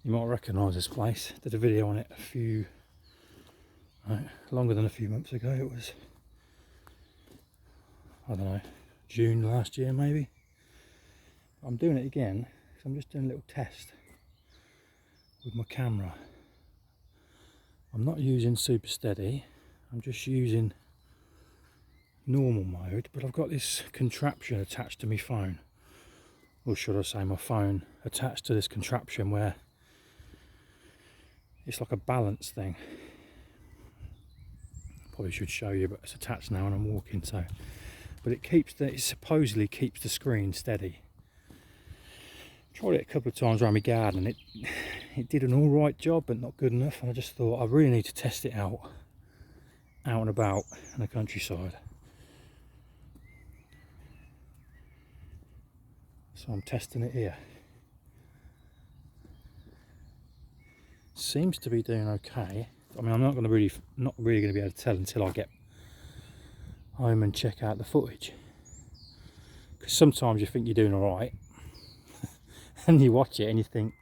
You might recognise this place. Did a video on it longer than a few months ago. It was, I don't know, June last year maybe. I'm doing it again because I'm just doing a little test with my camera. I'm not using super steady, I'm just using normal mode, but I've got this contraption attached to my phone, or should I say my phone attached to this contraption where it's like a balance thing. Probably should show you, but it's attached now and I'm walking, so. But it supposedly keeps the screen steady. Tried it a couple of times around my garden. It did an all right job, but not good enough. And I just thought I really need to test it out and about in the countryside. So I'm testing it here. Seems to be doing okay. I mean, I'm not really going to be able to tell until I get home and check out the footage. Because sometimes you think you're doing all right, and you watch it and you think,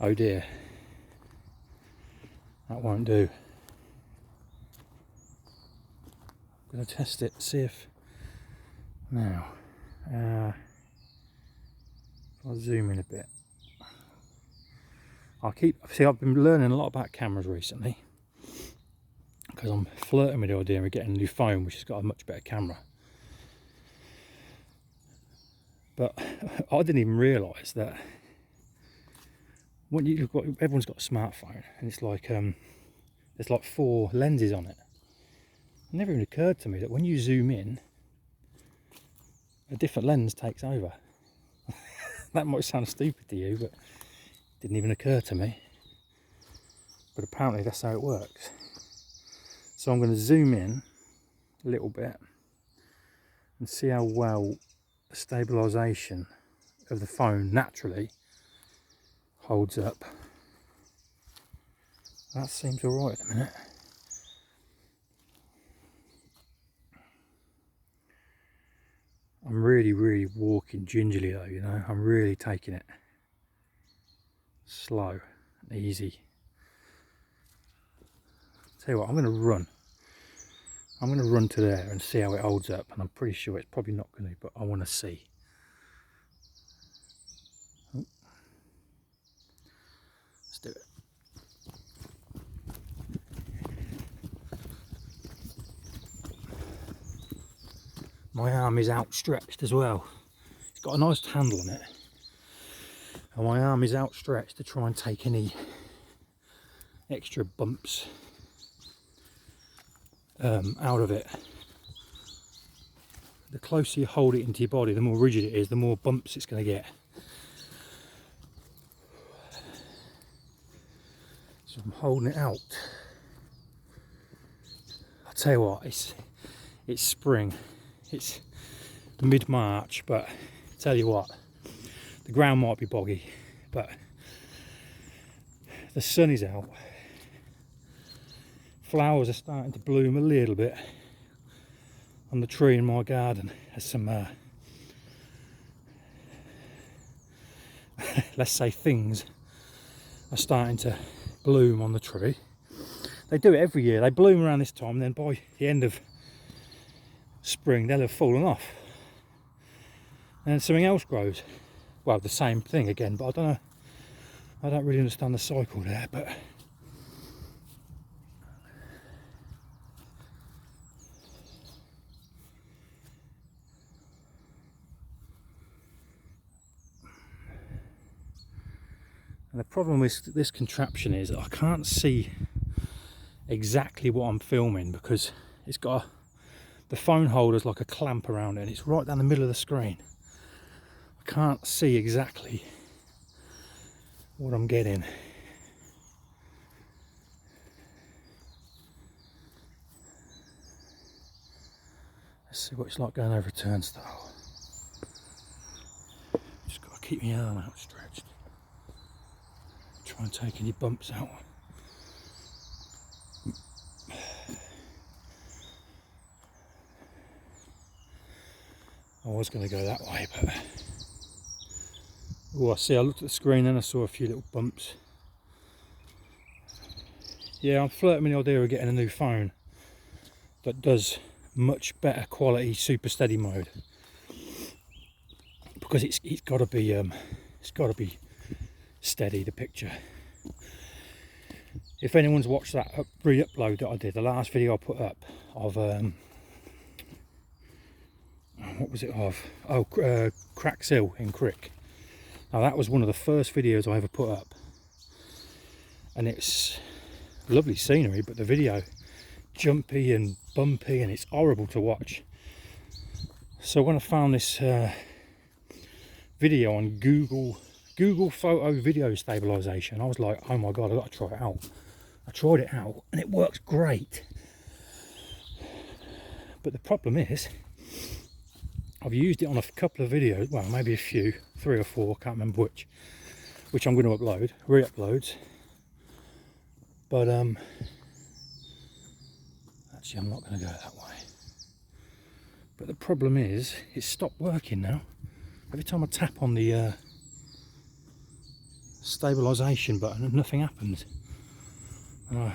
oh dear, that won't do. I'm going to test it, see if now. I'll zoom in a bit. I've been learning a lot about cameras recently because I'm flirting with the idea of getting a new phone which has got a much better camera. But I didn't even realise that when you look, everyone's got a smartphone and it's like there's like 4 lenses on it. It never even occurred to me that when you zoom in, a different lens takes over. That might sound stupid to you, but it didn't even occur to me. But apparently that's how it works. So I'm going to zoom in a little bit and see how well the stabilisation of the phone naturally holds up. That seems alright at the minute. I'm really walking gingerly though, you know. I'm really taking it slow and easy. Tell you what, I'm going to run. I'm going to run to there and see how it holds up, and I'm pretty sure it's probably not going to, but I want to see. Oh. Let's do it. My arm is outstretched as well. It's got a nice handle on it, and my arm is outstretched to try and take any extra bumps out of it. The closer you hold it into your body, the more rigid it is, the more bumps it's going to get. So I'm holding it out. I'll tell you what, it's spring. It's mid-March, but I'll tell you what, the ground might be boggy, but the sun is out. Flowers are starting to bloom a little bit on the tree in my garden. There's some, let's say, things are starting to bloom on the tree. They do it every year. They bloom around this time, and then by the end of spring they'll have fallen off. And then something else grows. Well, the same thing again, but I don't know. I don't really understand the cycle there, but and the problem with this contraption is that I can't see exactly what I'm filming because it's got the phone holder's like a clamp around it and it's right down the middle of the screen. I can't see exactly what I'm getting. Let's see what it's like going over a turnstile. Just got to keep my arm outstretched. Try and take any bumps out. I was going to go that way, but Oh, I see, I looked at the screen and I saw a few little bumps. Yeah, I'm flirting with the idea of getting a new phone that does much better quality super steady mode, because it's got to be steady, the picture. If anyone's watched that re-upload that I did, the last video I put up of what was it of? Oh, Cracks Hill in Crick. Now that was one of the first videos I ever put up, and it's lovely scenery, but the video jumpy and bumpy and it's horrible to watch. So when I found this video on Google photo video stabilization, I was like, oh my god, I've got to try it out. I tried it out and it works great, but the problem is I've used it on a couple of videos, well maybe a few, 3 or 4, can't remember which I'm going to upload, re-uploads, but actually I'm not going to go that way. But the problem is it's stopped working now. Every time I tap on the stabilization button, nothing happens. I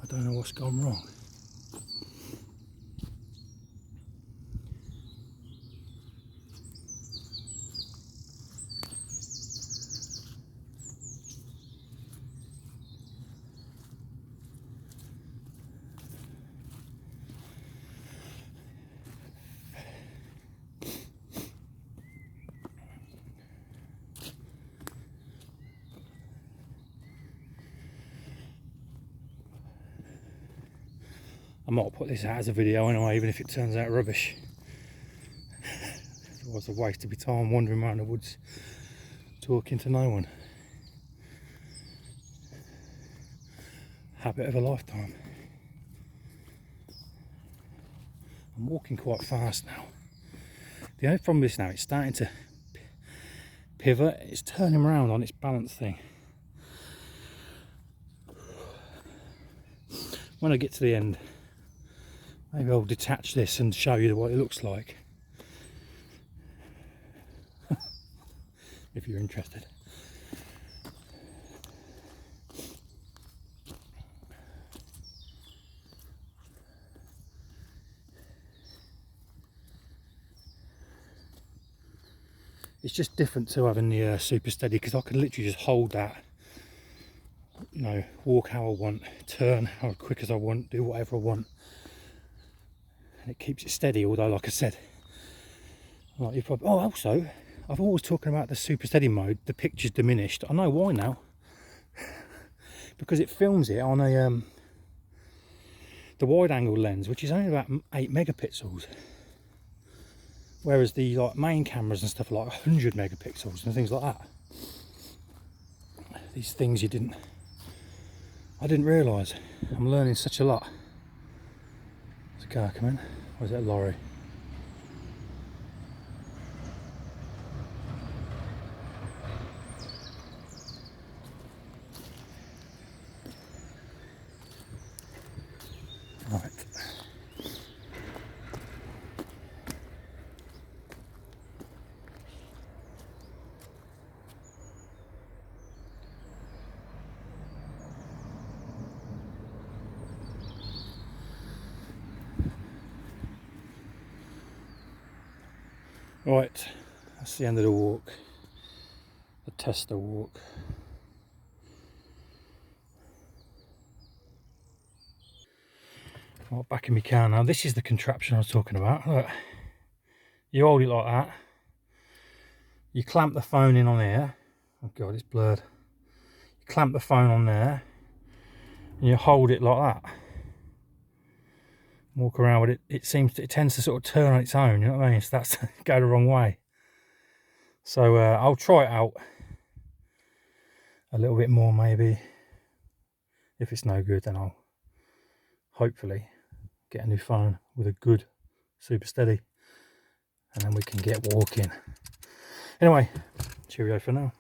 don't know what's gone wrong. I might put this out as a video anyway, even if it turns out rubbish. It was a waste of my time wandering around the woods talking to no one. Habit of a lifetime. I'm walking quite fast now. The only problem is now it's starting to pivot, it's turning around on its balance thing. When I get to the end, maybe I'll detach this and show you what it looks like, if you're interested. It's just different to having the super steady, because I can literally just hold that, you know, walk how I want, turn how quick as I want, do whatever I want. It keeps it steady, although like I said, like you probably, oh also I've always talking about the super steady mode, the picture's diminished. I know why now. Because it films it on a the wide angle lens, which is only about 8 megapixels, whereas the like main cameras and stuff are like 100 megapixels and things like that. These things I didn't realise. I'm learning such a lot. There's a car coming. Or is it a lorry? Right. Right, that's the end of the walk, the tester walk. Right, back in my car now. This is the contraption I was talking about. Look, you hold it like that, you clamp the phone in on here. Oh god, it's blurred. You clamp the phone on there and you hold it like that. Walk around with it. It tends to sort of turn on its own, you know what I mean? So that's go the wrong way. So I'll try it out a little bit more maybe. If it's no good, then I'll hopefully get a new phone with a good super steady, and then we can get walking. Anyway, cheerio for now.